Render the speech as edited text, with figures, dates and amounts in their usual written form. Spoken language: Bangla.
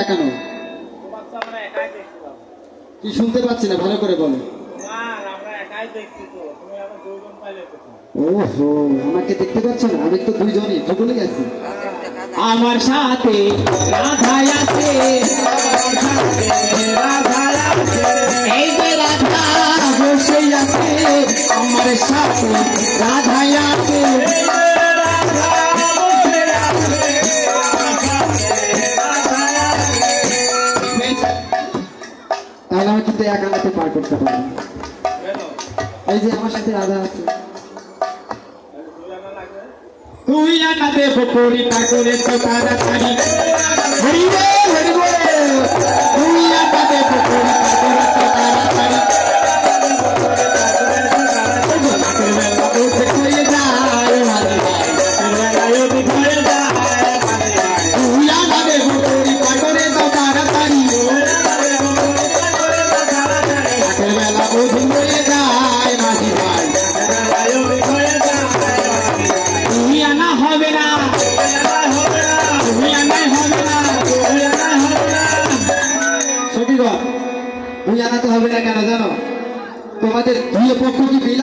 তাকানো? কি শুনতে পাচ্ছি না, ভালো করে বলো। ওহো, আমাকে দেখতে পাচ্ছ না? আমি তো দুইজনই যুগলই আছি। আমার সাথে রাধা আছে, এই যে রাধা বসে আছে, আমার সাথে রাধা আছে। তাহলে আমি কিন্তু একা হাতে পার করতে পারবো। এই যে আমার সাথে রাধা আছে। তুই আনা দেব পরিতা করে তো তাড়াতাড়ি, হরি বল হরি বল। তুই আনা দেব পরিতা করে তো তাড়াতাড়ি, উঠে হয়ে যায় মাঝি ভাই, তুই আনা দেব পরিতা করে তো তাড়াতাড়ি, বেলা উঠে হয়ে যায় মাঝি ভাই। তুমি আনা হবে না, তুমি আনাই হবে না, সঠিক। তুমি আনাতে হবে না কেন জানো? তোমাদের দুই পক্ষ কি